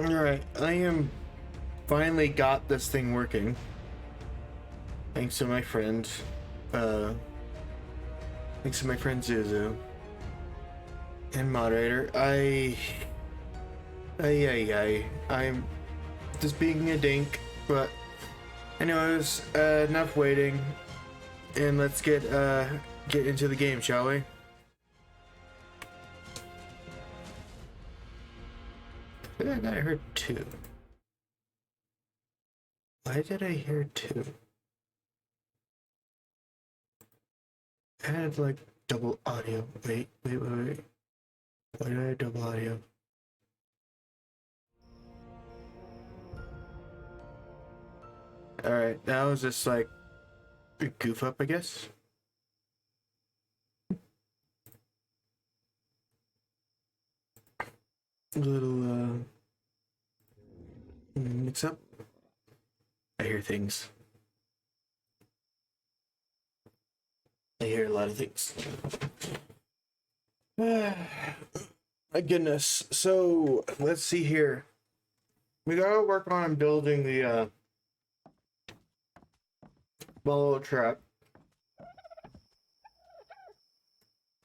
Alright, I am finally got this thing working. Thanks to my friend. Uh Thanks to my friend Zuzu. And moderator. I'm just being a dink, but anyways, enough waiting. And let's get into the game, shall we? I think I heard two. Why did I hear two? I had like double audio. Wait. Why did I have double audio? Alright, that was just like a goof up, I guess. A little mix up. I hear things. I hear a lot of things. My goodness. So let's see here. We gotta work on building the ball trap.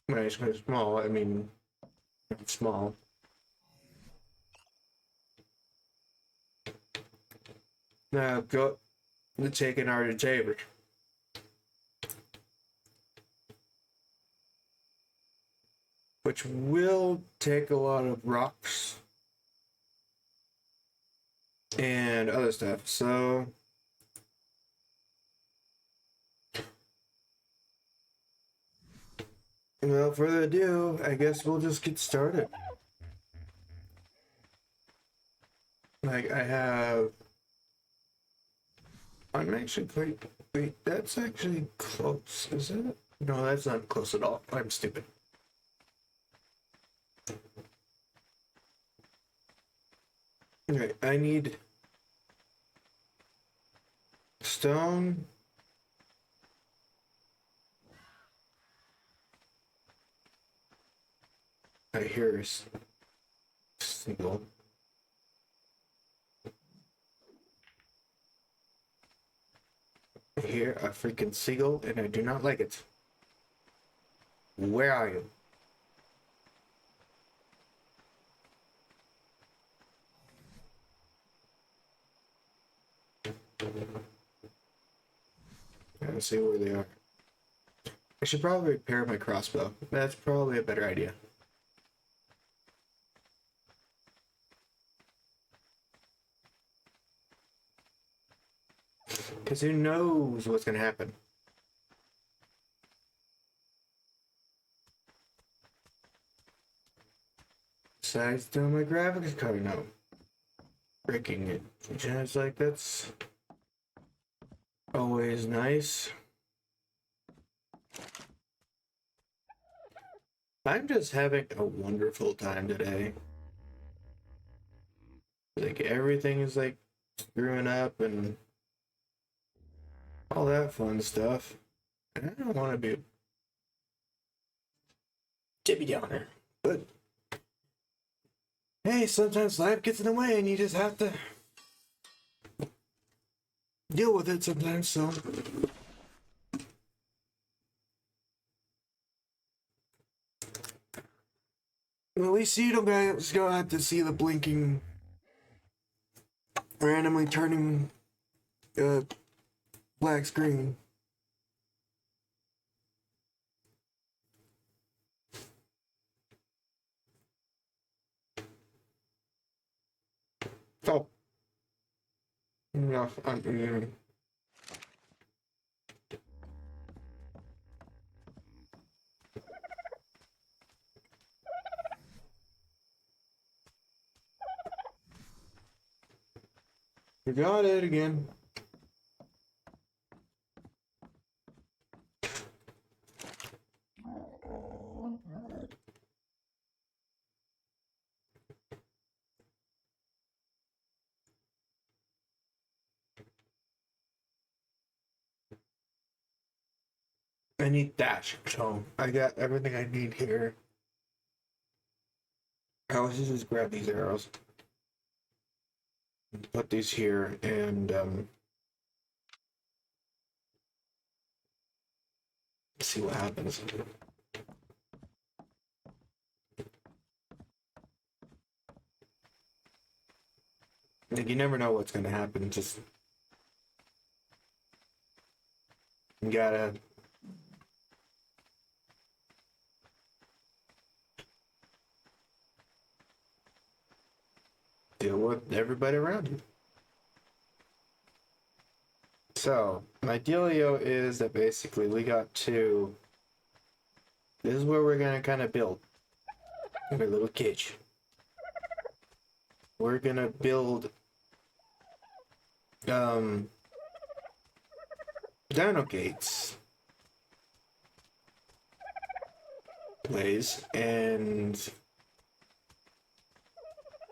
When I say small, I mean small. Now go to take an art table. Which will take a lot of rocks and other stuff. So without further ado, I guess we'll just get started. Like I'm actually quite, wait, that's actually close, is it? No, that's not close at all. I'm stupid. Okay, I need stone. I hear a single. I hear a freaking seagull, and I do not like it. Where are you? Let's see where they are. I should probably repair my crossbow. That's probably a better idea. Because who knows what's going to happen? Besides doing my graphics card, no. Breaking it. Just like that's always nice. I'm just having a wonderful time today. Like everything is like screwing up and all that fun stuff. And I don't want to be a Debbie Downer, but hey, sometimes life gets in the way and you just have to deal with it sometimes, so. Well, at least you don't guys go have to see the blinking, randomly turning black screen. Oh. No, you got it again. I need thatch, so I got everything I need here. I was just grab these arrows. Put these here and see what happens. Like, you never know what's gonna happen. Just you gotta deal with everybody around you. So my dealio is that basically we got to. This is where we're gonna kind of build our little cage. We're gonna build dino gates plays and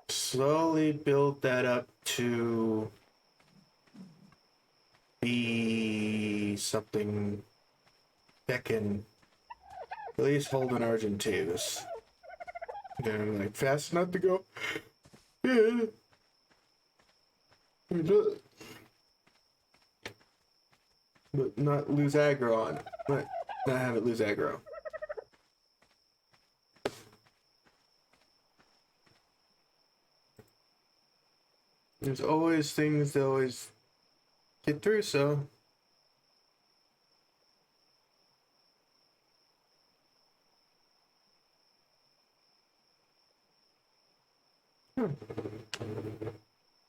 slowly build that up to be something that can at least hold an Argentavis. And like fast enough to go. Yeah. But not lose aggro on it. But not have it lose aggro. There's always things that always get through, so.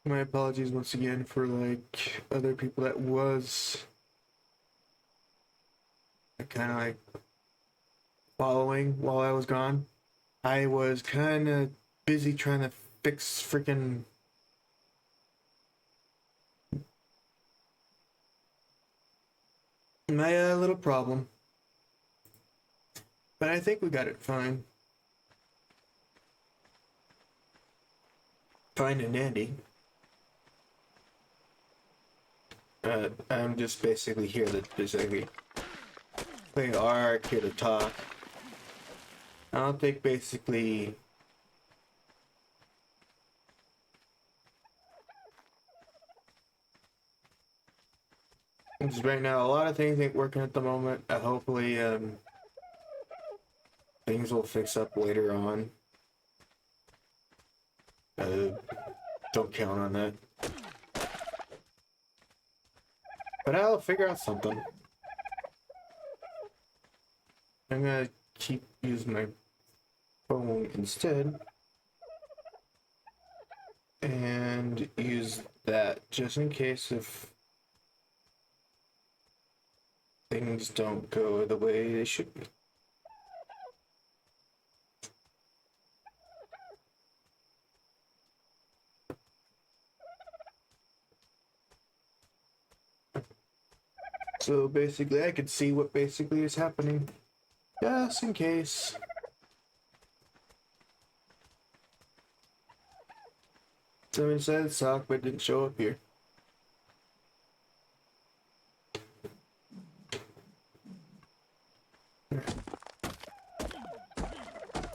My apologies once again for like other people that was kind of like following while I was gone. I was kind of busy trying to fix freaking my little problem. But I think we got it fine. Fine and dandy. I'm just basically here to basically play ARK, here to talk. I don't think basically just right now a lot of things ain't working at the moment. Hopefully things will fix up later on. Don't count on that. But I'll figure out something. I'm gonna keep using my phone instead. And use that just in case if things don't go the way they should be. So basically I could see what basically is happening. Just in case. Someone said sock but didn't show up here.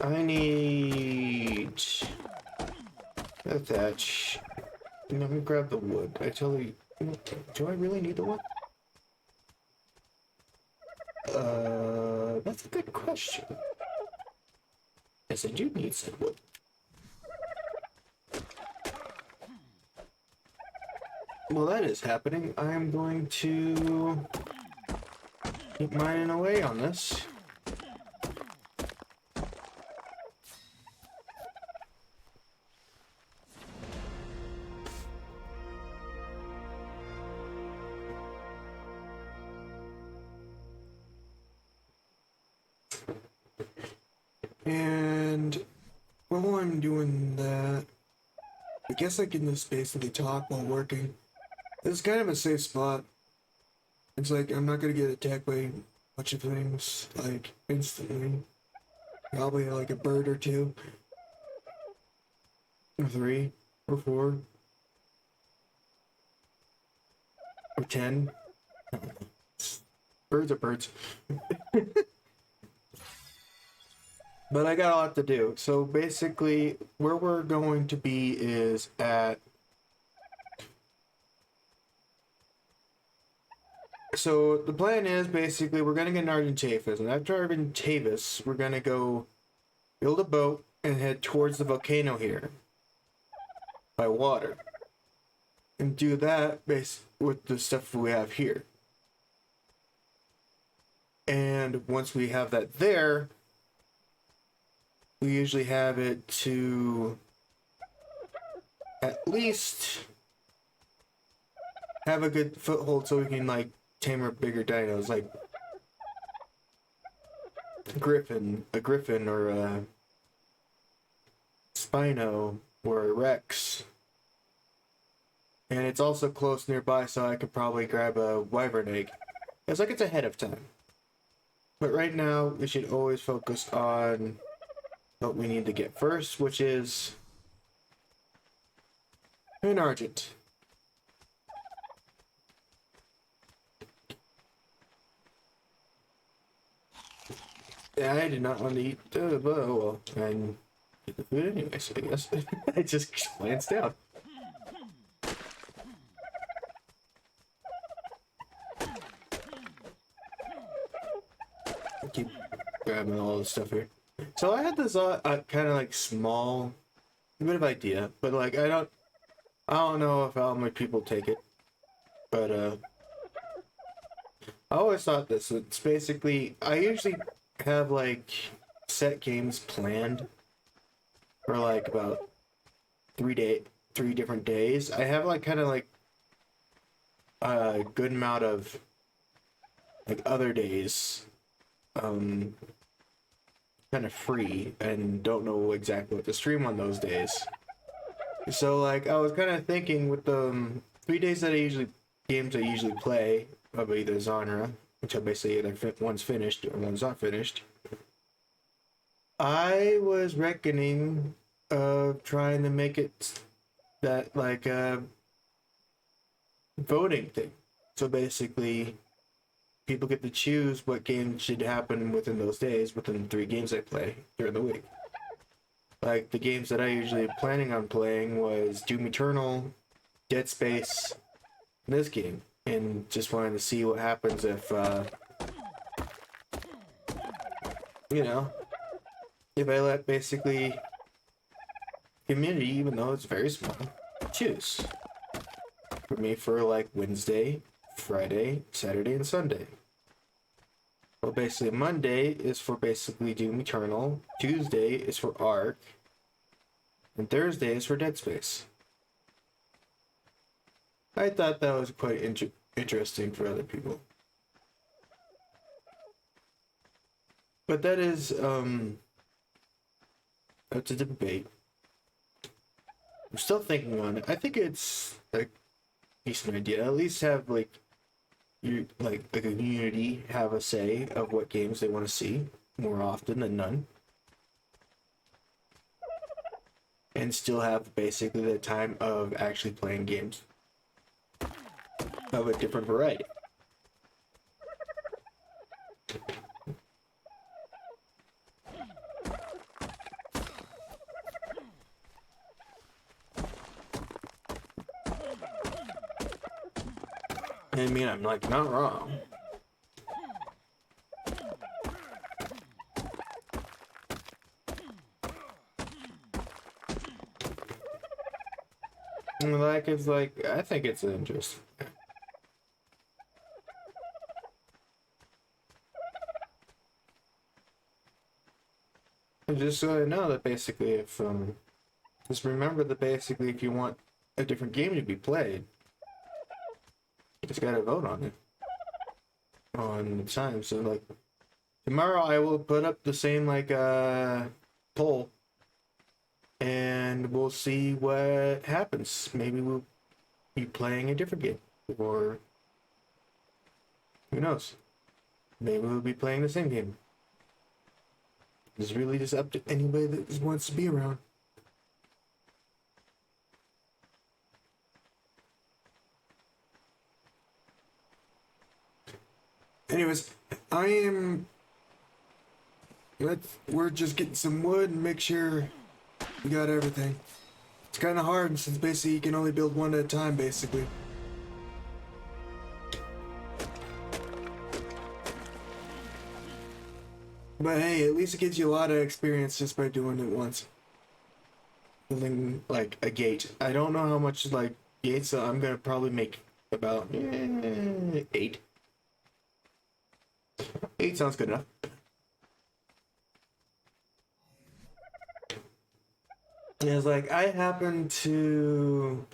I need a thatch. Let me grab the wood. I totally. Do I really need the wood? That's a good question. Yes, I do need some wood. Well, that is happening. I am going to keep mining away on this. And while I'm doing that, I guess I can just basically talk while working. This is kind of a safe spot. It's like I'm not gonna get attacked by a bunch of things like instantly. Probably like a bird or two, or three, or four, or 10. Birds are birds. But I got a lot to do. So basically, where we're going to be is at So the plan is basically we're gonna get an Argentavis, and after Argentavis, we're gonna go build a boat and head towards the volcano here by water, and do that based with the stuff we have here. And once we have that there, we usually have it to at least have a good foothold so we can like tame our bigger dinos like a griffin or a Spino or a Rex. And it's also close nearby, so I could probably grab a wyvern egg. It's like it's ahead of time. But right now, we should always focus on what we need to get first, which is an Argent. Yeah, I did not want to eat the well, and eat the food anyway, so I guess I just glanced down. Keep grabbing all this stuff here. So I had this kind of like small bit of idea, but like I don't know if all my people take it, but I always thought this. It's basically I usually have like set games planned for like about 3 different days. I have like kind of like a good amount of like other days kind of free and don't know exactly what to stream on those days. So like I was kind of thinking with the 3 days that games I usually play of either Zonra, which I basically either one's finished or one's not finished. I was reckoning of trying to make it that like a voting thing. So basically people get to choose what games should happen within those days, within the 3 games I play during the week. Like, the games that I usually planning on playing was Doom Eternal, Dead Space, and this game. And just wanted to see what happens if, you know, if I let basically community, even though it's very small, choose. For me, for like Wednesday, Friday, Saturday, and Sunday. Well, basically, Monday is for basically Doom Eternal, Tuesday is for Ark, and Thursday is for Dead Space. I thought that was quite interesting for other people. But that is, that's a debate. I'm still thinking on it. I think it's a decent idea. At least have, like, you like a community have a say of what games they want to see more often than none, and still have basically the time of actually playing games of a different variety. I mean, I'm like not wrong. Like it's like I think it's interesting. And just so I know that basically if just remember that basically if you want a different game to be played, you just gotta vote on it on the time. So like tomorrow I will put up the same like poll and we'll see what happens. Maybe we'll be playing a different game, or who knows, maybe we'll be playing the same game. It's really just up to anybody that just wants to be around. Anyways, we're just getting some wood and make sure we got everything. It's kind of hard since basically you can only build one at a time, basically. But hey, at least it gives you a lot of experience just by doing it once. Building like a gate. I don't know how much like gates, so I'm gonna probably make about 8. 8 sounds good enough. And it's like I happen to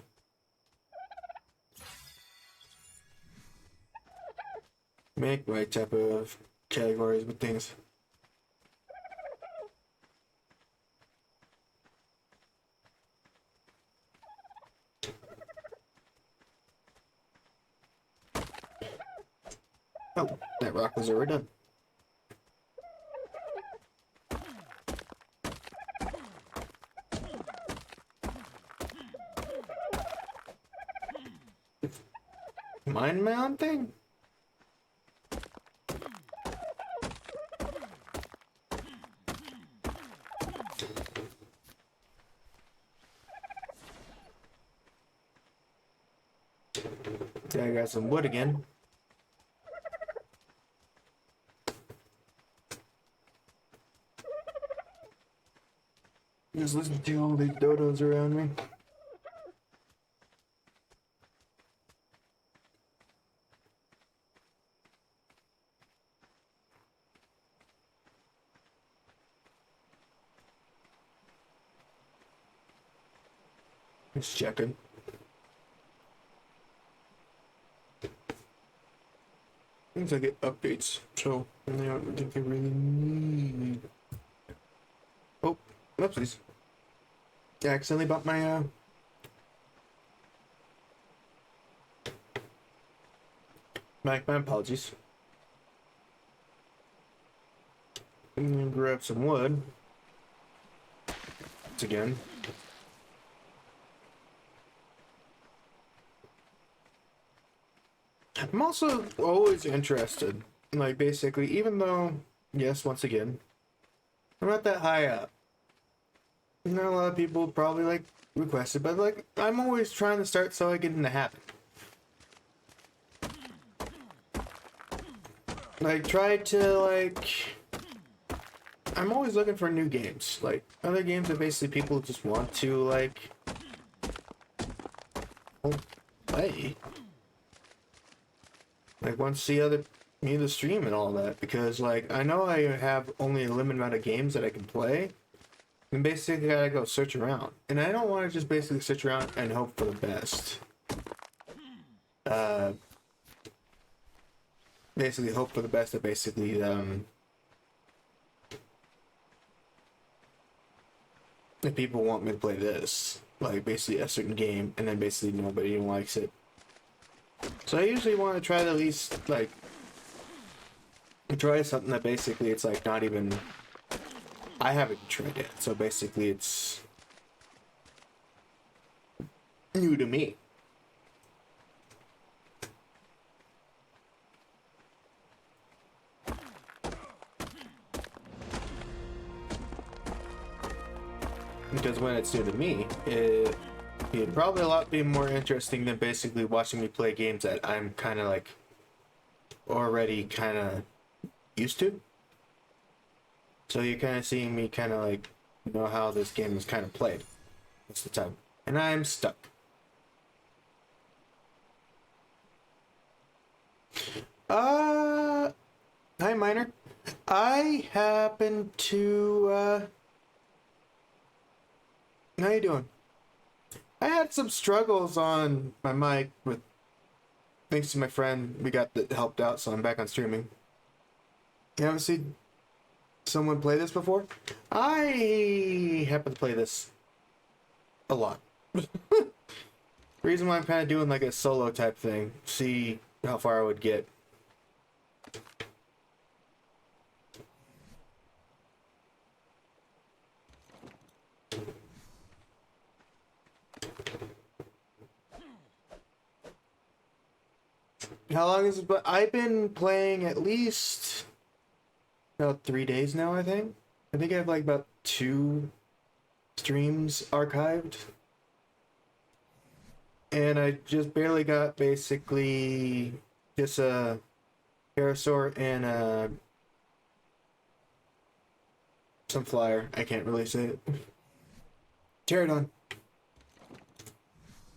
make my type of categories with things. Oh, that rock was already done. Mind my own thing? Yeah, I got some wood again. Just listen to all these dodos around me. Just checking. Things I get updates, so I don't think I really need. Oh, oopsies. I accidentally bought my my apologies. I'm gonna grab some wood. Once again. I'm also always interested, like basically, even though, yes, once again, I'm not that high up. Not a lot of people probably like requested, but like I'm always trying to start so I get in the habit. Like try to like, I'm always looking for new games, like other games that basically people just want to like play. Like want to see other me the stream and all that, because like I know I have only a limited amount of games that I can play, and basically I gotta go search around, and I don't want to just basically search around and hope for the best. Basically hope for the best that basically if people want me to play this, like basically a certain game, and then basically nobody likes it. So I usually want to try to at least like try something that basically it's like not even, I haven't tried it, so basically it's new to me. Because when it's new to me, it'd probably a lot be more interesting than basically watching me play games that I'm kind of like already kind of used to. So you're kind of seeing me kind of like know how this game is kind of played most of the time, and I'm stuck. Hi Miner. I happen to how you doing? I had some struggles on my mic with, thanks to my friend, we got that helped out, so I'm back on streaming. You haven't seen someone play this before? I happen to play this a lot. Reason why I'm kind of doing like a solo type thing, see how far I would get. How long is it? But I've been playing at least about 3 days now, I think. I think I have like about 2 streams archived. And I just barely got basically just a Parasaur and a Some flyer. I can't really say it. Pterodon.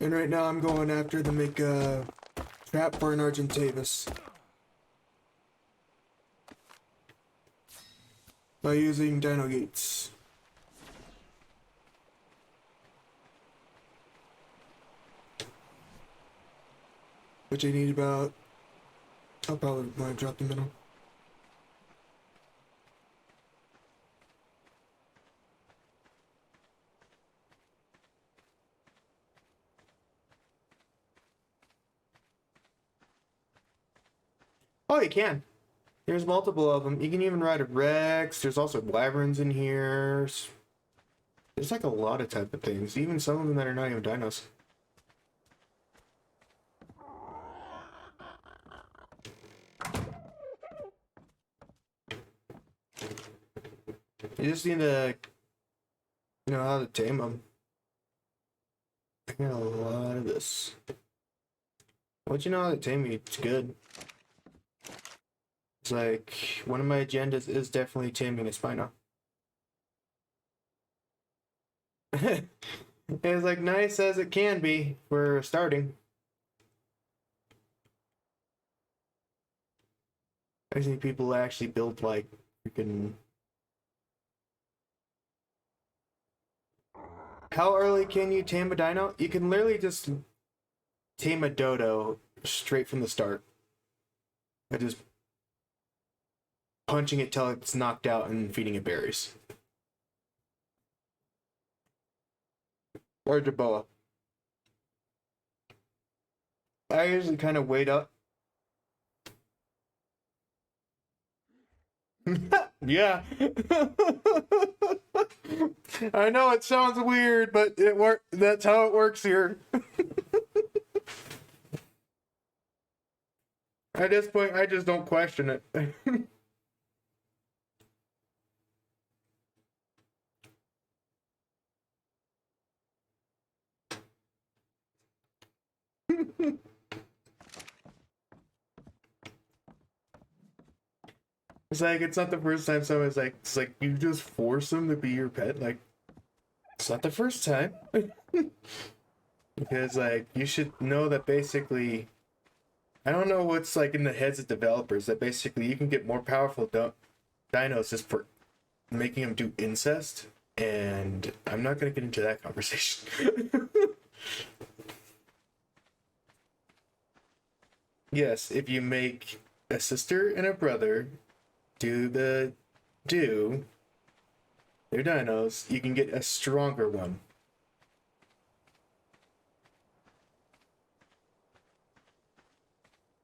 And right now I'm going after to make a trap for an Argentavis. By using Dino Gates. Which I need about... I'll probably want to drop the middle. Oh, you can. There's multiple of them. You can even ride a Rex. There's also Wyverns in here. There's like a lot of type of things. Even some of them that are not even dinos. You just need to know how to tame them. I got a lot of this. Once you know how to tame me, it's good. It's like, one of my agendas is definitely taming a Spino. It's like nice as it can be for starting. I see people actually build like freaking... How early can you tame a dino? You can literally just tame a dodo straight from the start. By just punching it till it's knocked out and feeding it berries. Or Jerboa. I usually kind of wait up. Yeah. I know it sounds weird, but that's how it works here. At this point, I just don't question it. It's like, it's not the first time someone's like, it's like, you just force them to be your pet. Like, it's not the first time. Because, like, you should know that basically, I don't know what's like in the heads of developers, that basically you can get more powerful dinos just for making them do incest. And I'm not going to get into that conversation. Yes, if you make a sister and a brother do their dinos, you can get a stronger one.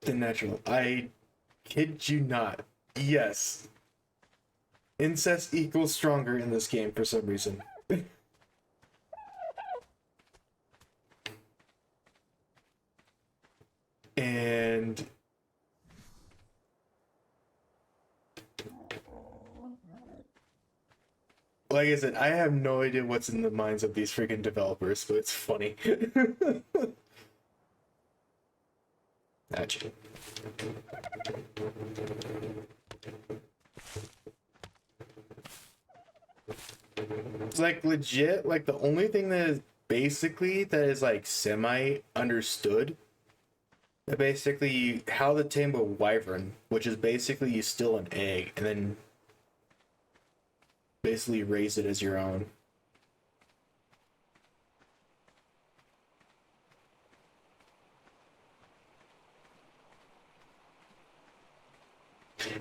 Than natural. I kid you not. Yes. Incest equals stronger in this game for some reason. And like I said, I have no idea what's in the minds of these freaking developers, but it's funny. Actually. It's like legit, like the only thing that is basically that is like semi understood, that basically how to tame a wyvern, which is basically you steal an egg and then basically raise it as your own.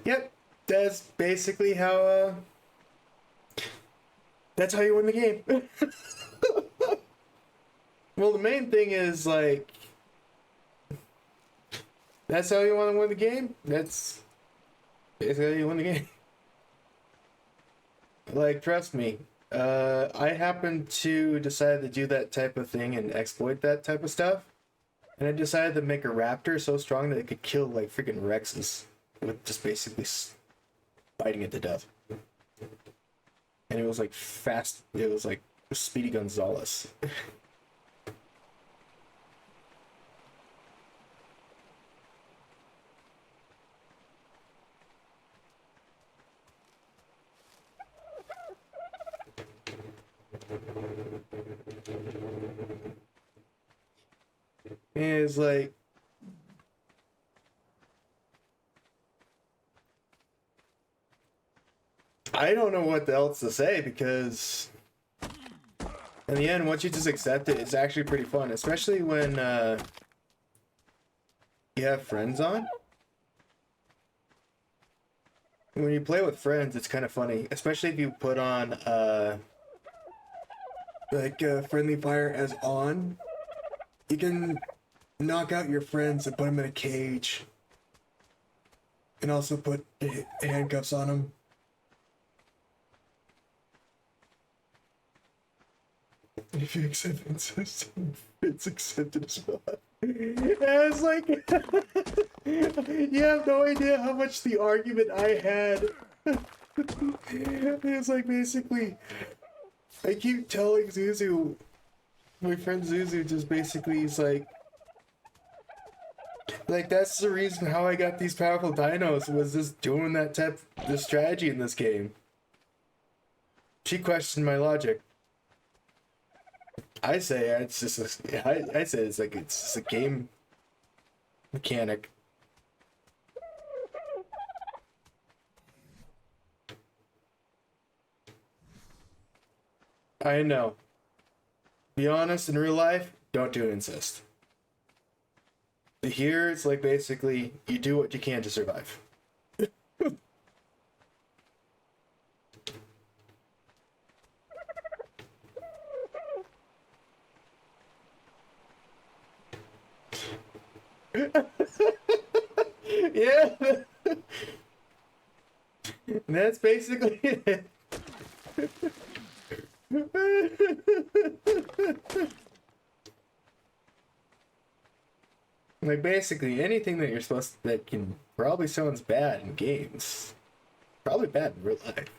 Yep, that's basically how that's how you win the game. Well, the main thing is like that's how you want to win the game. That's how you win the game. Like, trust me. I happened to decide to do that type of thing and exploit that type of stuff. And I decided to make a raptor so strong that it could kill like freaking Rexes with just basically biting it to death. And it was like fast. It was like Speedy Gonzalez. And it's like, I don't know what else to say because in the end, once you just accept it, it's actually pretty fun, especially when you have friends on. When you play with friends, it's kind of funny, especially if you put on friendly fire as on. You can knock out your friends and put them in a cage, and also put handcuffs on them. If you accept incest, it's accepted as well. And it's like, you have no idea how much the argument I had. It's like basically, I keep telling Zuzu, my friend Zuzu, just basically, he's like that's the reason how I got these powerful dinos was just doing the strategy in this game. She questioned my logic. I say it's just I say it's just a game mechanic. I know. Be honest, in real life, don't do incest. Here, it's like basically you do what you can to survive. Yeah. That's basically it. Like basically anything that you're supposed to, that can probably sounds bad in games, probably bad in real life.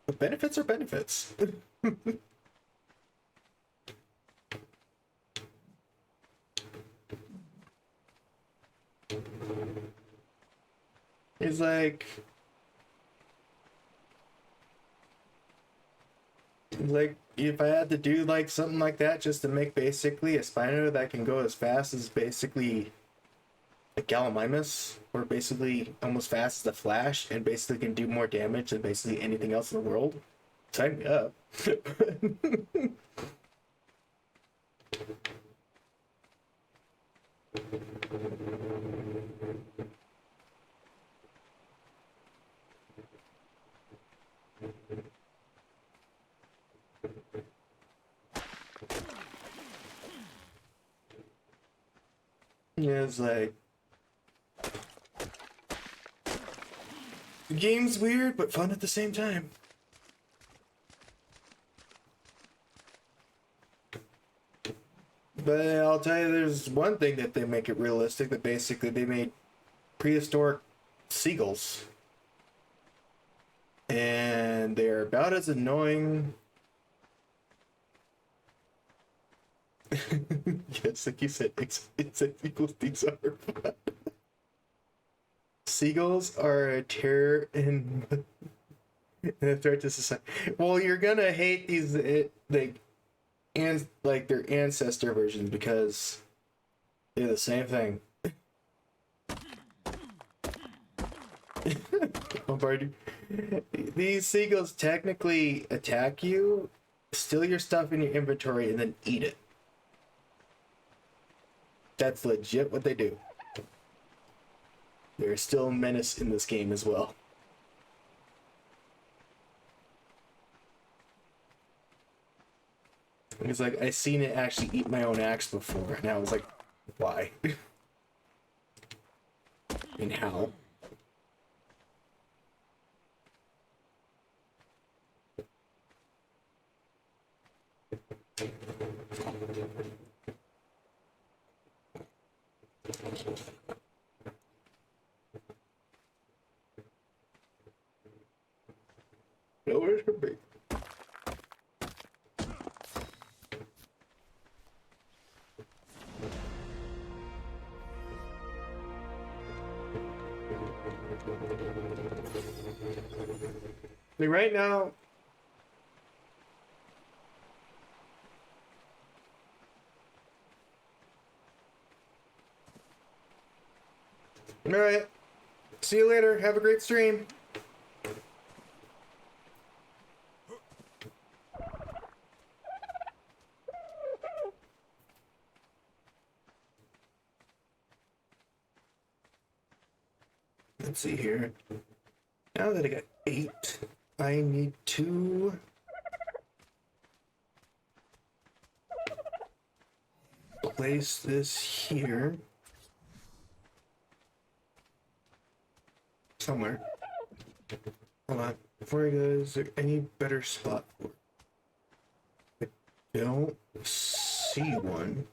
But benefits are benefits. It's like if I had to do like something like that just to make basically a Spino that can go as fast as basically a Gallimimus, or basically almost fast as the Flash, and basically can do more damage than basically anything else in the world, sign me up. Yeah, it's like the game's weird but fun at the same time. But I'll tell you, there's one thing that they make it realistic, that basically they made prehistoric seagulls. And they're about as annoying. Yes, like you said, it's equals these are. Seagulls are a terror in a threat to society. Well, you're gonna hate these like their ancestor versions because they're the same thing. These seagulls technically attack you, steal your stuff in your inventory, and then eat it. That's legit what they do. They're still a menace in this game as well. It's like, I seen it actually eat my own axe before, and I was like, why? And how? Nowhere's her big. Like right now, Alright. See you later. Have a great stream. Let's see here. Now that I got 8, I need to place this here. Somewhere. Hold on. Before I go, is there any better spot for it? I don't see one.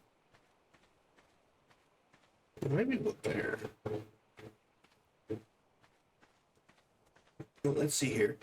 Maybe look there. Well, let's see here.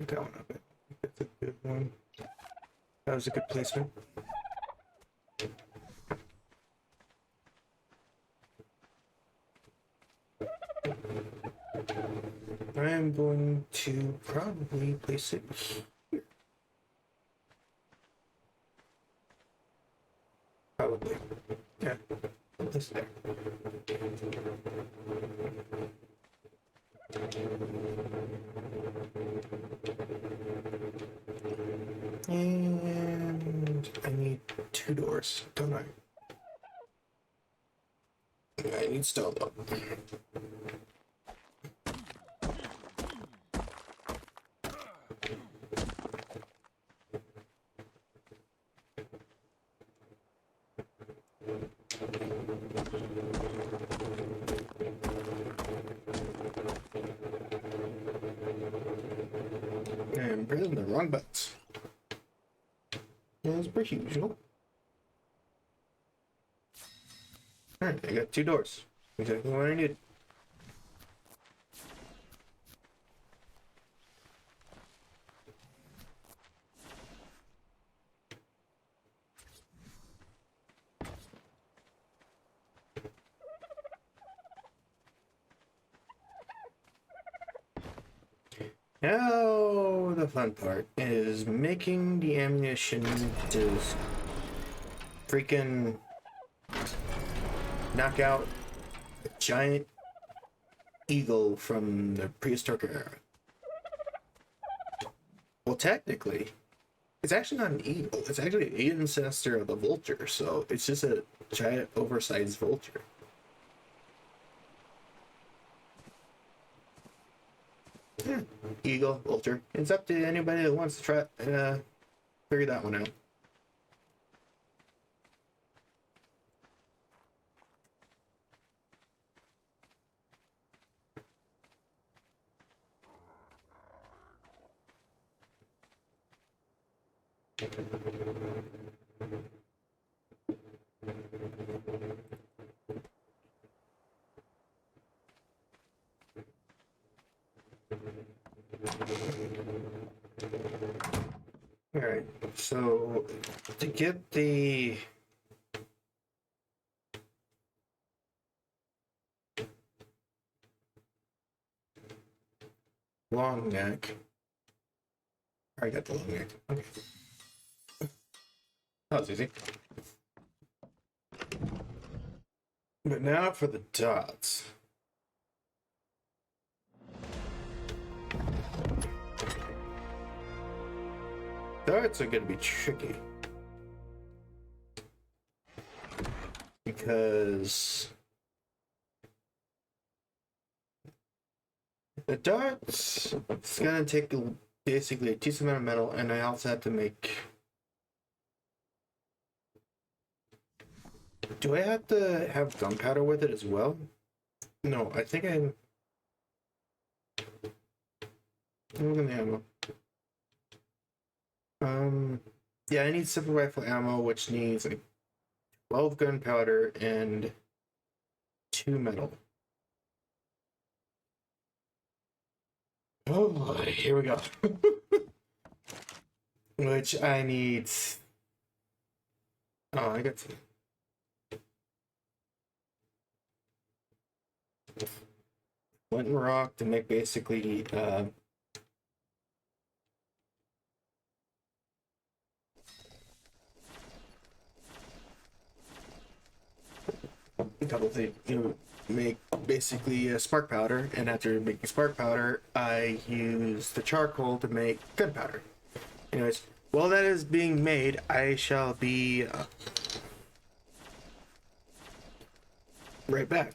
That one up. That's a good one. That was a good placement. I am going to probably place it here. Probably. Yeah. Place there. And I need 2 doors, don't I? I need stone though. I'm pressing the wrong buttons. As per usual. Alright, I got 2 doors. Exactly what I need. Now the fun part is making the ammunition to freaking knock out a giant eagle from the prehistoric era. Well, technically, it's actually not an eagle. It's actually an ancestor of the vulture, so it's just a giant oversized vulture. Yeah, eagle, vulture. It's up to anybody that wants to try figure that one out. Alright, so to get the long neck, I got the long neck. Okay. That was easy. But now for the dots. Darts are going to be tricky. Because the darts, it's going to take basically a decent amount of metal, and I also have to make Do I have to have gunpowder with it as well? No, I think I'm looking at ammo. Yeah, I need simple rifle ammo, which needs like 12 gunpowder and 2 metal. Oh boy, here we go. Which I need. Oh, I got some. Flint and rock to make basically a couple things. Make basically a spark powder, and after making spark powder, I use the charcoal to make gunpowder. Anyways, while that is being made, I shall be right back.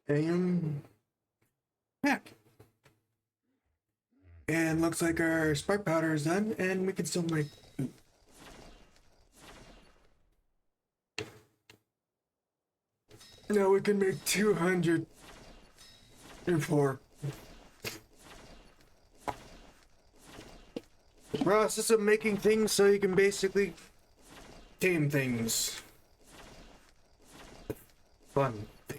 I am back. And looks like our spark powder is done, and we can still make. Now we can make 204. Process of making things so you can basically tame things. Fun thing.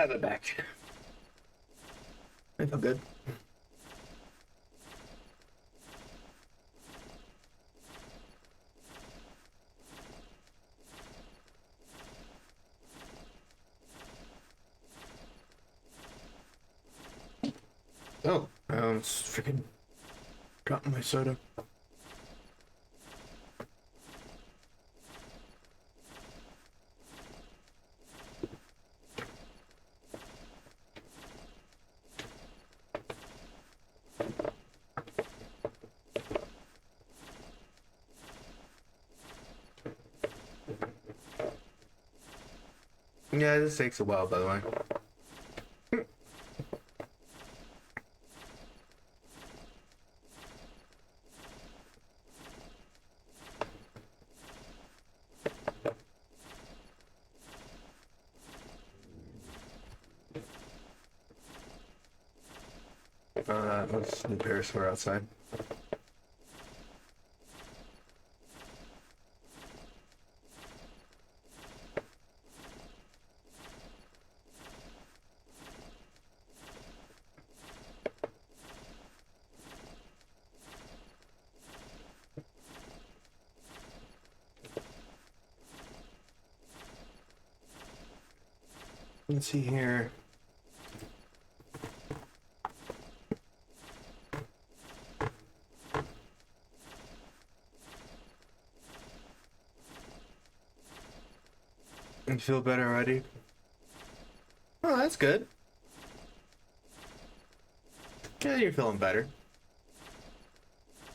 The back. I feel good. Oh, I almost freaking dropped my soda. Yeah, this takes a while, by the way. Let's do Parasaur outside. Let's see here. You feel better already? Oh, that's good. Yeah, you're feeling better.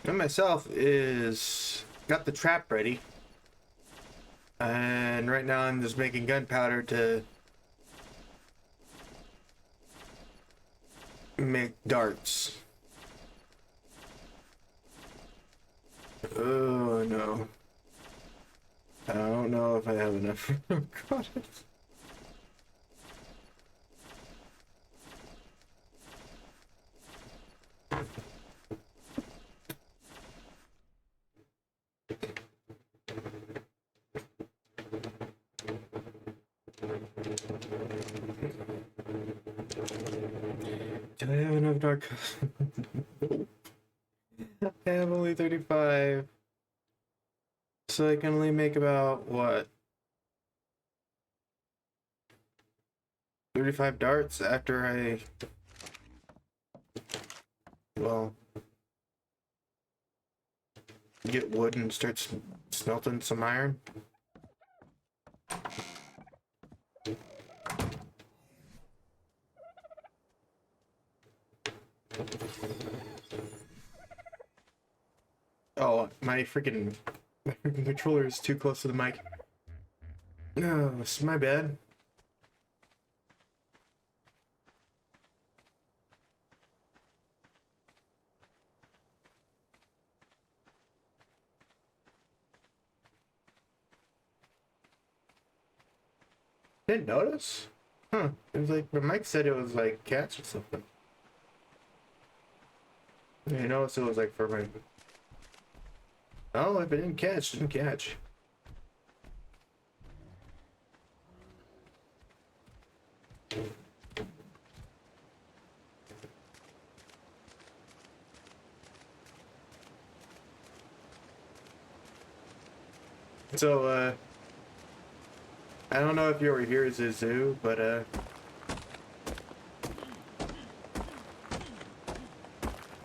I myself is got the trap ready. And right now I'm just making gunpowder to make darts. Oh no. I don't know if I have enough. Oh god. Do I have enough dark? I have only 35. So I can only make about what? 35 darts after I, well, get wood and start smelting some iron. Oh, my freaking controller is too close to the mic. No, it's my bad. Didn't notice? Huh. It was like, the mic said it was like cats or something. I noticed it was like for my... Oh, if it didn't catch, didn't catch. So, I don't know if you were here, Zuzu, but,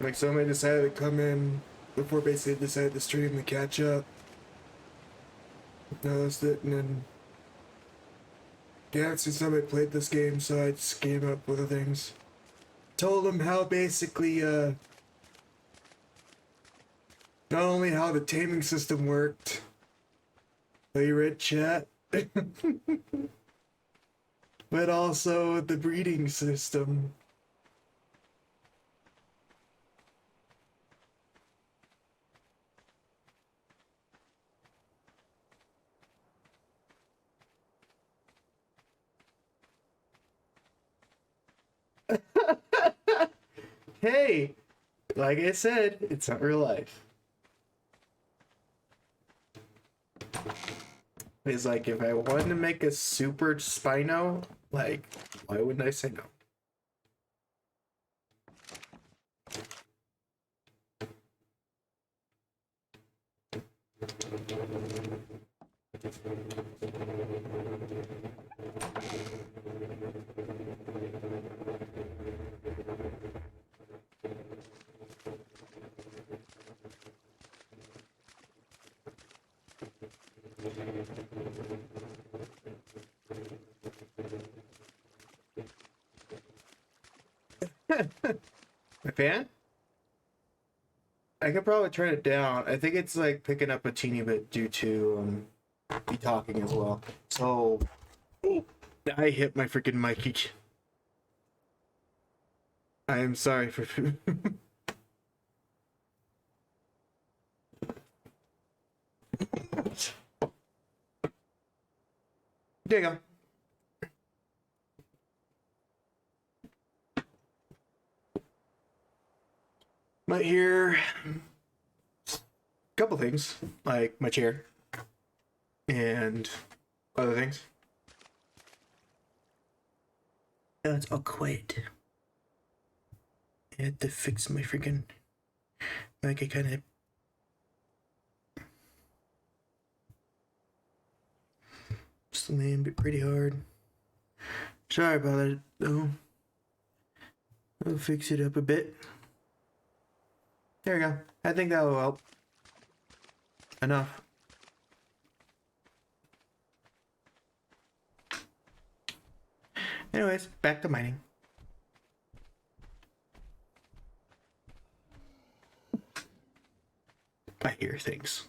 like somebody decided to come in before basically decided to stream to catch up. Noticed it, and then yeah, since somebody played this game, so I just came up with the things. Told them how basically, not only how the taming system worked, but you read chat, but also the breeding system. Hey, like I said, it's not real life. It's like if I wanted to make a super Spino, like, why wouldn't I say no? My fan? I could probably turn it down. I think it's like picking up a teeny bit due to me talking as well. So I hit my freaking mic. I am sorry for. There you go. But here, a couple things like my chair and other things. Oh, it's all quiet. I had to fix my freaking mic. I kind of slammed it pretty hard. Sorry about that, though. I'll fix it up a bit. There we go. I think that will help. Enough. Anyways, back to mining. I hear things.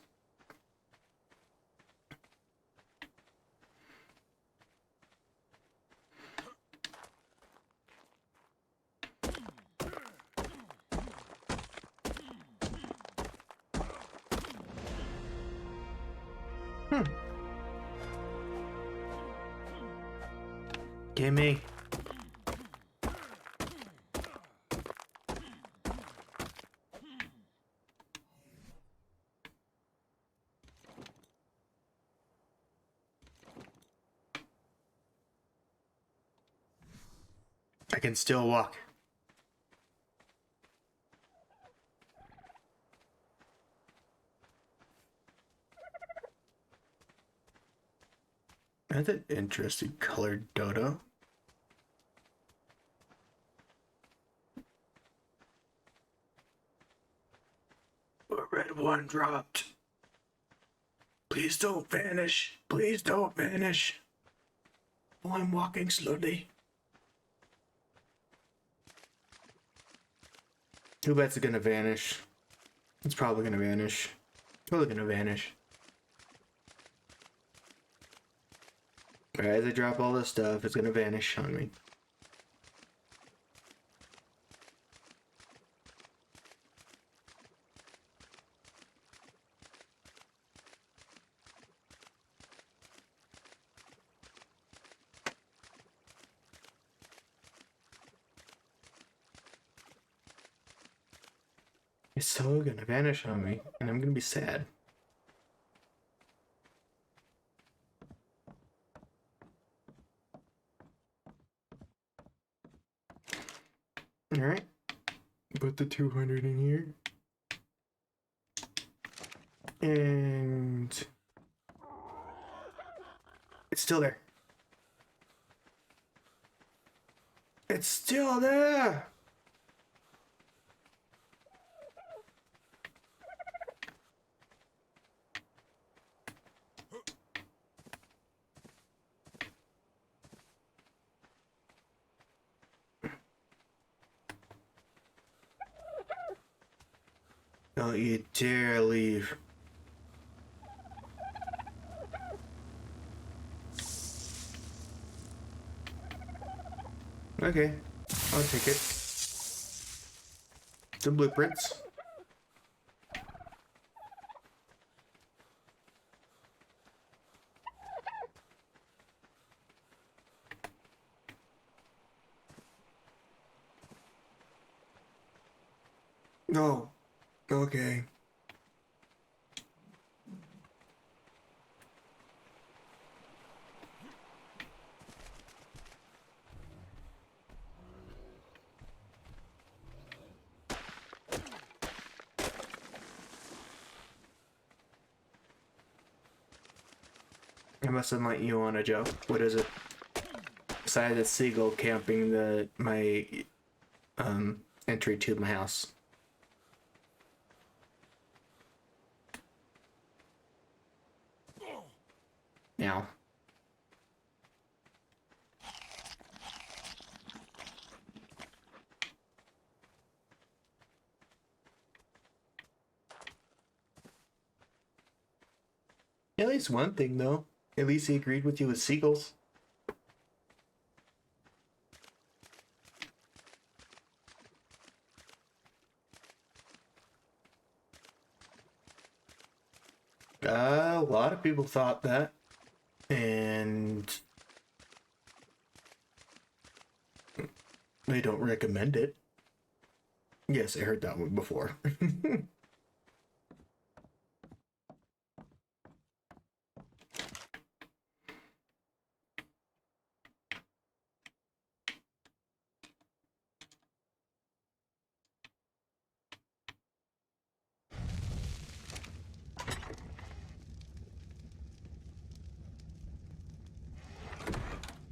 Gimme. I can still walk. That's an interesting colored dodo. A red one dropped. Please don't vanish. Please don't vanish. Oh, I'm walking slowly. Who bets it's gonna vanish? It's probably gonna vanish. Probably gonna vanish. Alright, as I drop all this stuff, it's gonna vanish on me. It's so gonna vanish on me, and I'm gonna be sad. Alright. Put the 200 in here. And it's still there. It's still there! Don't you dare leave. Okay, I'll take it. Some blueprints. No. Okay. I must enlighten you on a joke. What is it? Besides the seagull camping my entry to my house. Now. At least one thing, though. At least he agreed with you with seagulls. A lot of people thought that. And they don't recommend it. Yes, I heard that one before.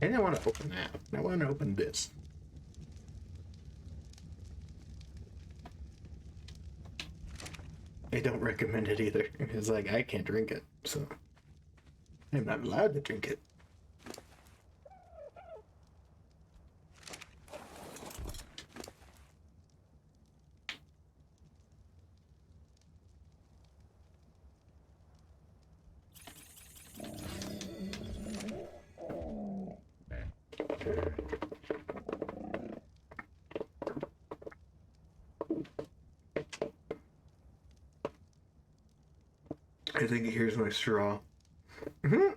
I didn't want to open that. I want to open this. I don't recommend it either. It's like, I can't drink it, so I'm not allowed to drink it. I think here's my straw. Mm-hmm.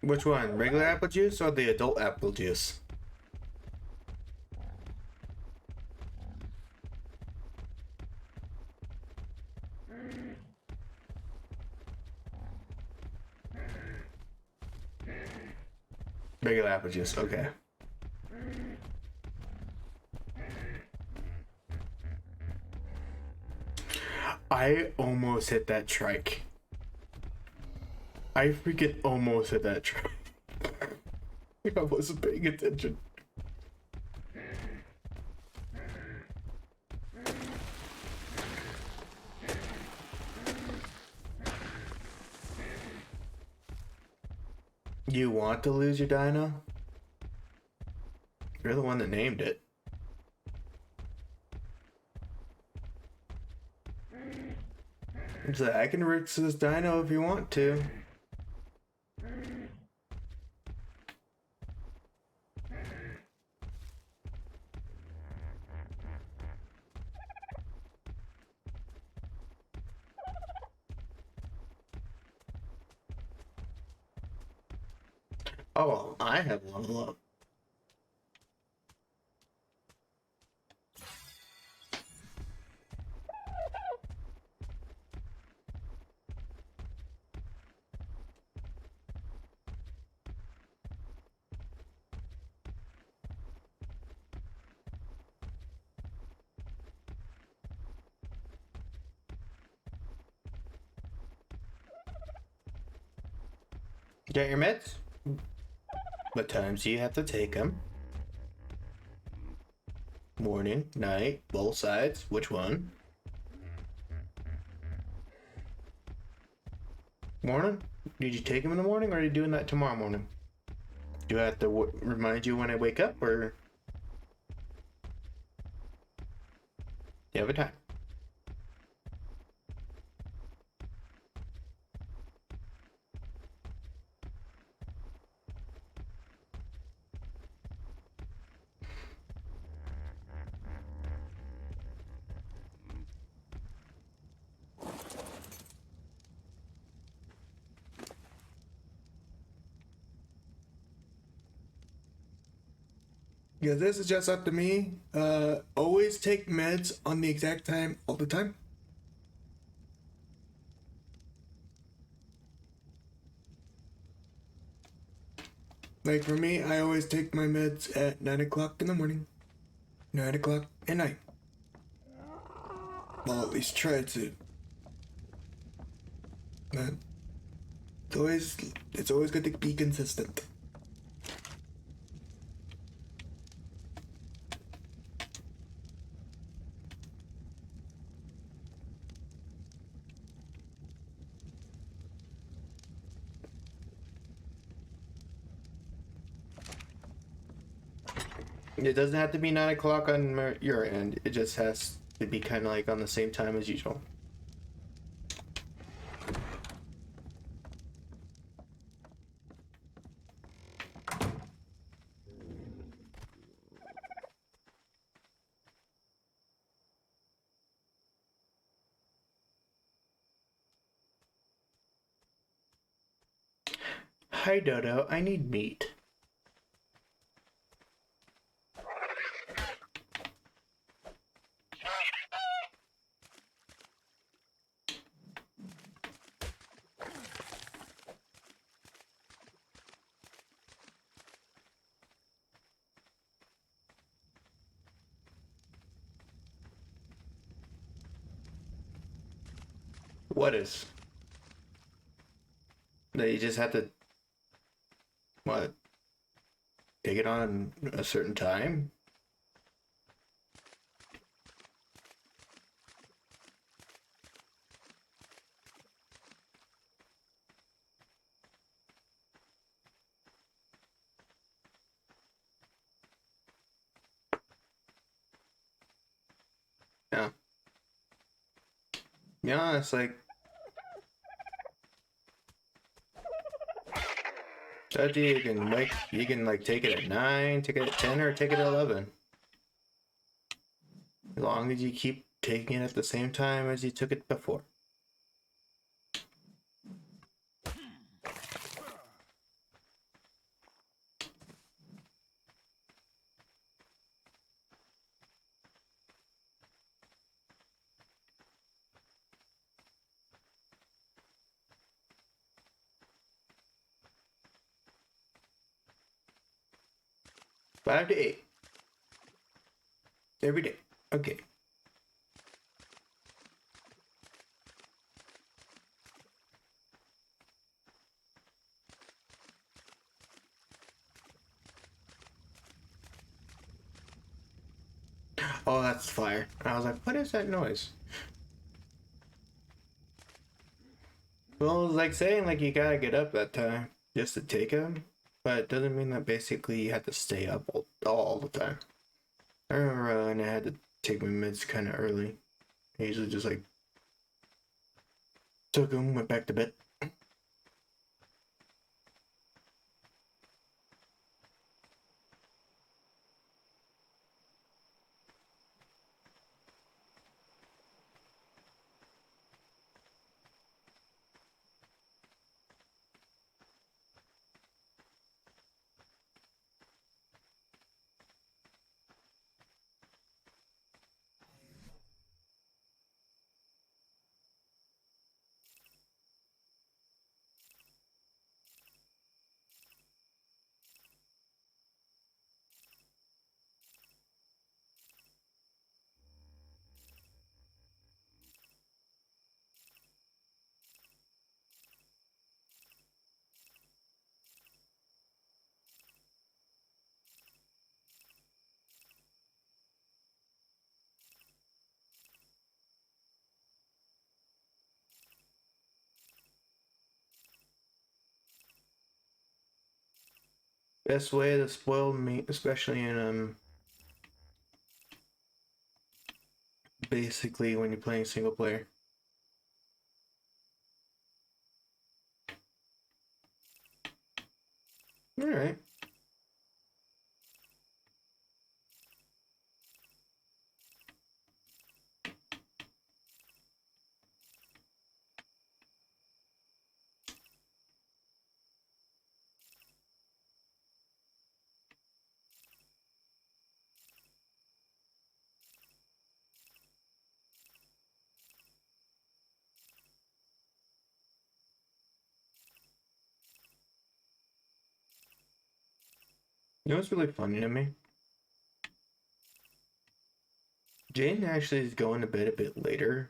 Which one? Regular apple juice or the adult apple juice? Regular apple juice, okay. I almost hit that trike. I freaking almost hit that trike. I wasn't paying attention. You want to lose your dino? You're the one that named it. So I can risk this dino if you want to. Oh, well, I have level up. Got your meds? What times do you have to take them? Morning, night, both sides. Which one? Morning? Did you take them in the morning, or are you doing that tomorrow morning? Do I have to remind you when I wake up, or you have a time? Yeah, this is just up to me. Always take meds on the exact time all the time. Like for me, I always take my meds at 9 o'clock in the morning, 9 o'clock at night. Well, at least try to. But it's always good to be consistent. It doesn't have to be 9 o'clock on your end. It just has to be kind of like on the same time as usual. Hi, Dodo. I need meat. What is? That you just have to, what? Take it on a certain time? Yeah. Yeah, it's like judge you can like take it at 9, take it at 10, or take it at 11. As long as you keep taking it at the same time as you took it before. Five to eight. Every day. Okay. Oh, that's fire. I was like, what is that noise? Well, it's like saying like you gotta get up that time just to take him, but it doesn't mean that basically you have to stay up all the time. I remember when I had to take my meds kind of early. I usually just like took them, went back to bed. Best way to spoil meat, especially in basically when you're playing single player. All right. You know what's really funny to me? Jane actually is going to bed a bit later.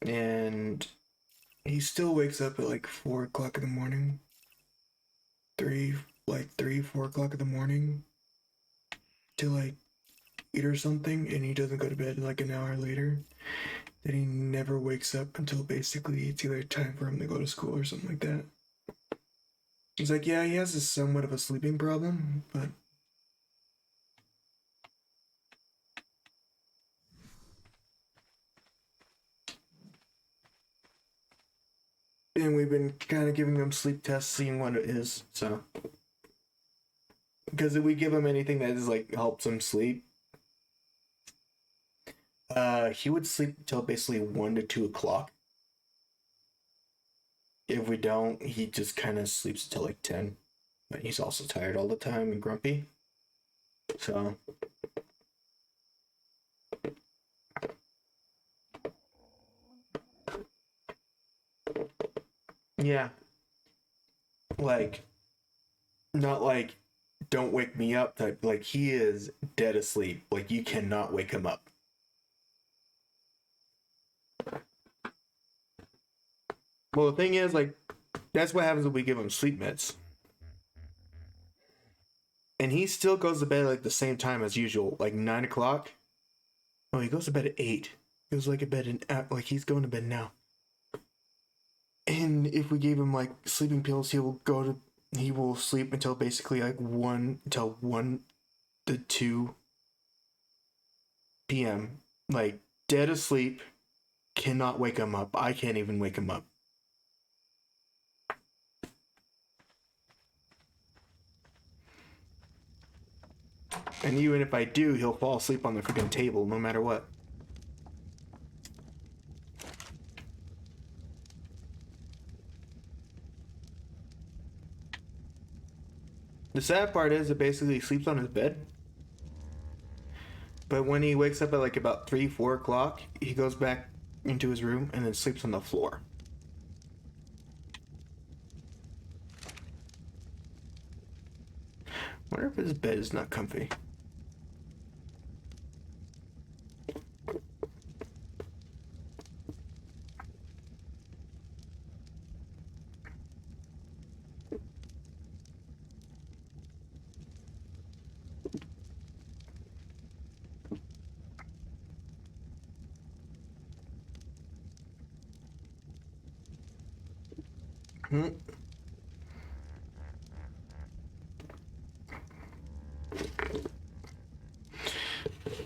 And he still wakes up at like 4 o'clock in the morning. 4 o'clock in the morning to like eat or something, and he doesn't go to bed like an hour later. Then he never wakes up until basically it's either time for him to go to school or something like that. He's like, yeah, he has a somewhat of a sleeping problem, but and we've been kind of giving him sleep tests, seeing what it is. So, because if we give him anything that is like helps him sleep, he would sleep until basically 1 to 2 o'clock. If we don't, he just kind of sleeps until like 10. But he's also tired all the time and grumpy. So, yeah, like not like don't wake me up type. Like he is dead asleep. Like, you cannot wake him up. Well, the thing is, like, that's what happens when we give him sleep meds. And he still goes to bed like the same time as usual, like 9 o'clock. Oh, he goes to bed at 8. He was like like he's going to bed now. And if we gave him like sleeping pills, he will sleep until basically like 1 to 2 p.m. Like dead asleep, cannot wake him up. I can't even wake him up. And even if I do, he'll fall asleep on the freaking table no matter what. The sad part is it basically sleeps on his bed. But when he wakes up at like about 3, 4 o'clock, he goes back into his room and then sleeps on the floor. Wonder if his bed is not comfy.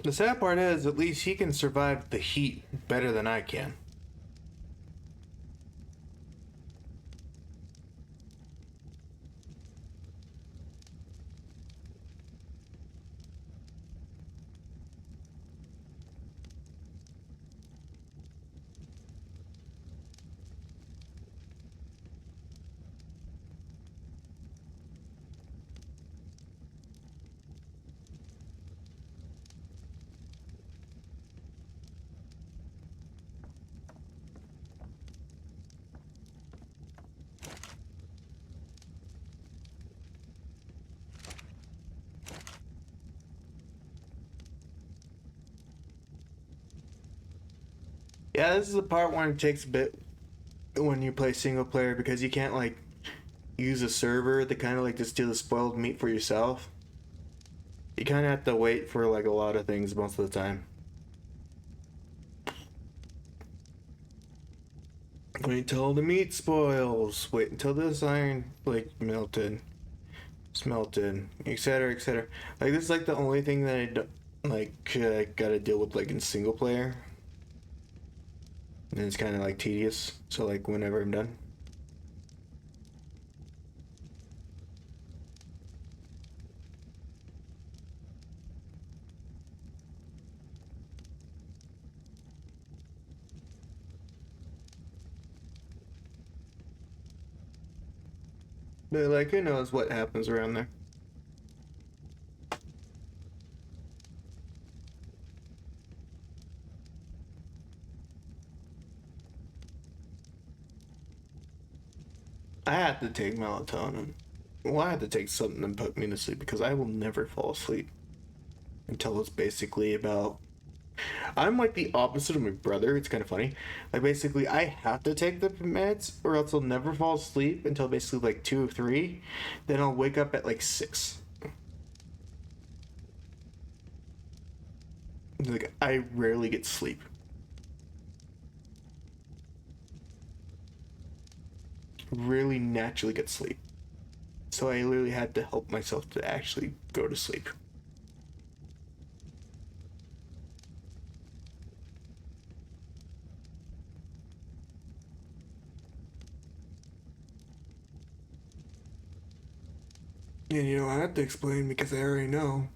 The sad part is, at least he can survive the heat better than I can. Yeah, this is the part when it takes a bit when you play single player because you can't like use a server to kind of like just do the spoiled meat for yourself. You kind of have to wait for like a lot of things most of the time. Wait until the meat spoils. Wait until this iron like smelted, etc., etc. Like this is like the only thing that I do, gotta deal with like in single player. And it's kind of like tedious. So like whenever I'm done. But like who knows what happens around there. I had to take melatonin. Well, I had to take something to put me to sleep because I will never fall asleep until it's basically about. I'm like the opposite of my brother. It's kind of funny. Like basically, I have to take the meds or else I'll never fall asleep until basically like 2 or 3. Then I'll wake up at like 6. Like I rarely get sleep. Really naturally get sleep. So I literally had to help myself to actually go to sleep. And you know, I have to explain because I already know.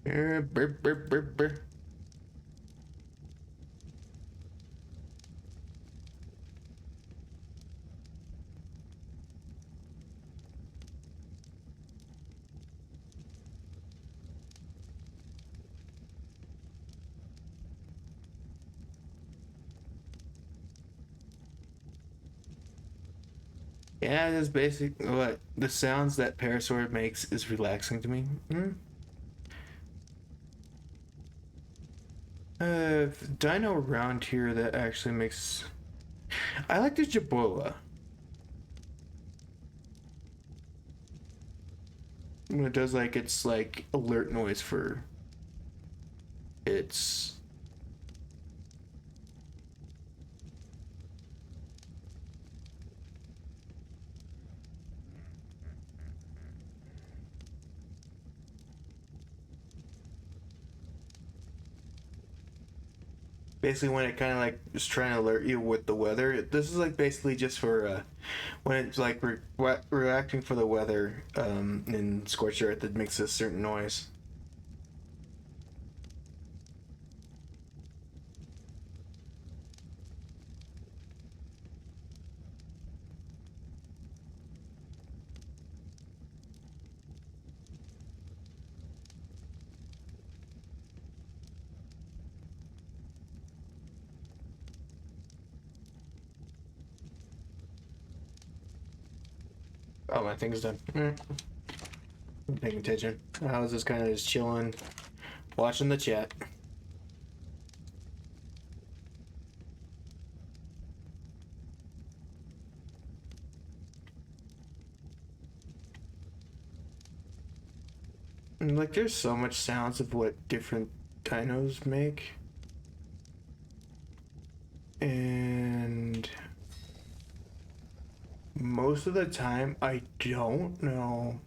Brr, brr, brr, brr. Yeah, that's basic. What the sounds that Parasaur makes is relaxing to me. Dino around here that actually makes. I like the Jabola. When it does like its like alert noise for its. Basically, when it kind of like is trying to alert you with the weather, this is like basically just for when it's like reacting for the weather in Scorched Earth that makes a certain noise. Oh, my thing's done. I'm paying attention. I was just kind of just chilling, watching the chat. And like, there's so much sounds of what different dinos make. And most of the time, I don't know.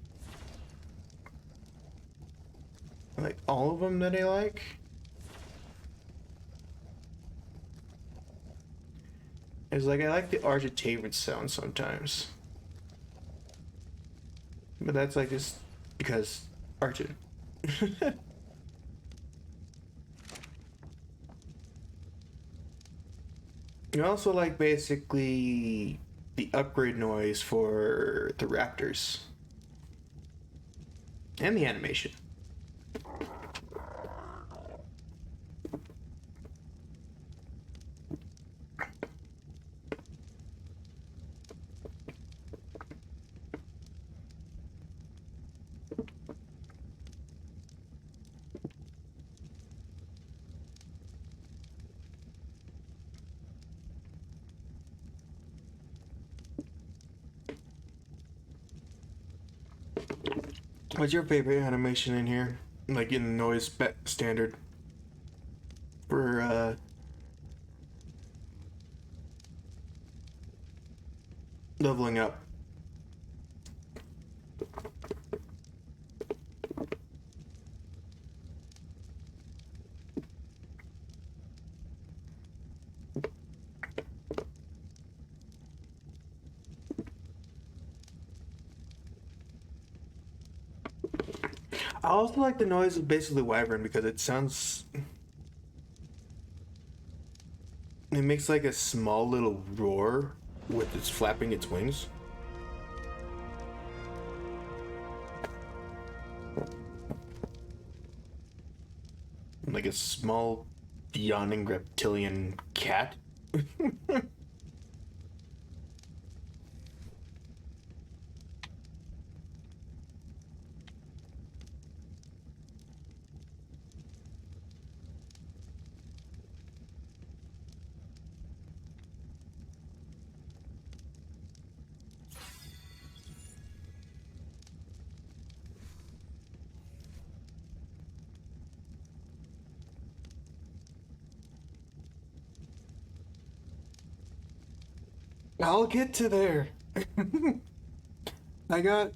Like, all of them that I like. Is like, I like the Argentavis sound sometimes. But that's like just because Argent. You also like basically the upgrade noise for the Raptors and the animation. What's your favorite animation in here? Like in the noise standard for leveling up. I also like the noise of basically Wyvern because it sounds. It makes like a small little roar with its flapping its wings. Like a small yawning reptilian cat. I'll get to there. I got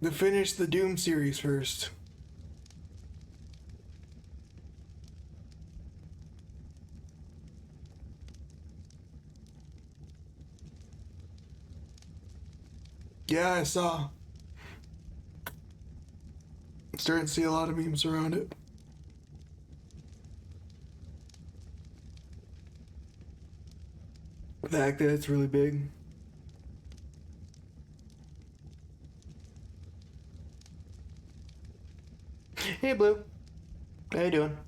to finish the Doom series first. Yeah, I saw. Starting to see a lot of memes around it. The fact that it's really big. Hey, Blue. How you doing?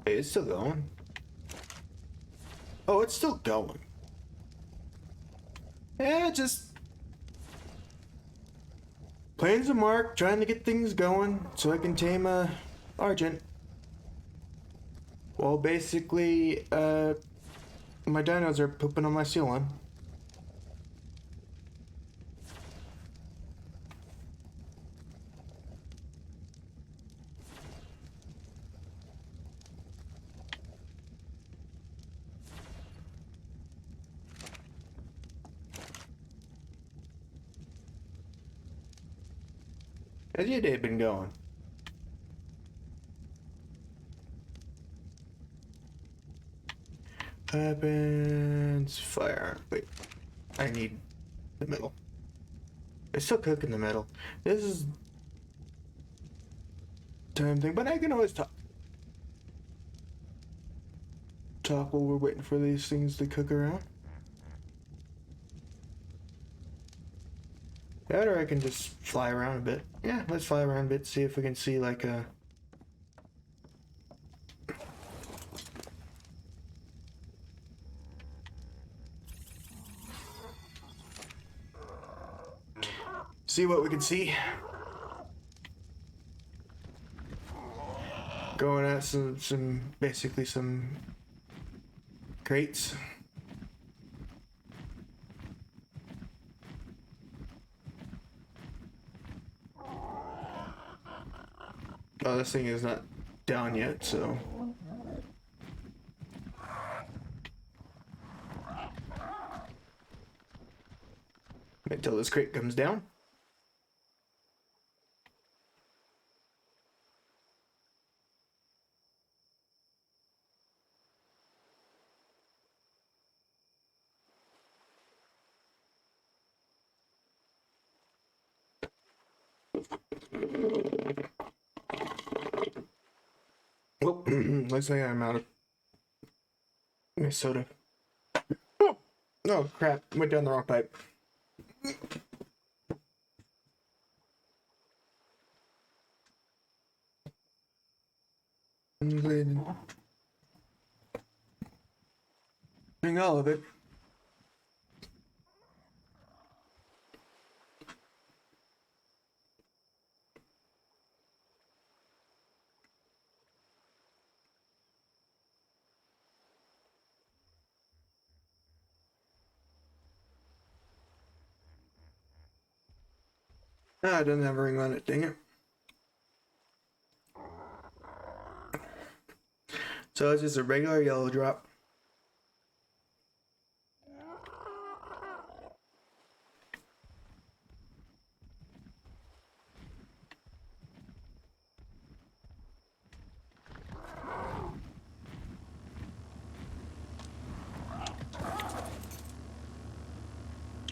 Hey, it's still going. Oh, it's still going. Yeah, just playing some Mark, trying to get things going so I can tame Argent. Well, basically, my dinos are pooping on my ceiling. How's your day been going? Weapons, fire. Wait, I need the middle. I still cook in the middle. This is time thing, but I can always talk while we're waiting for these things to cook around. That or I can just fly around a bit. Yeah, let's fly around a bit, see if we can see like a... See what we can see. Going at some basically some crates. Oh, this thing is not down yet, so... Until this crate comes down. Oh, looks like I'm out of my soda. Oh, crap. Went down the wrong pipe. Doing all of it. Ah, it doesn't have a ring on it, dang it. So it's just a regular yellow drop.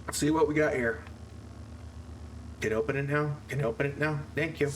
Let's see what we got here. Can open it now? Can open it now? Thank you.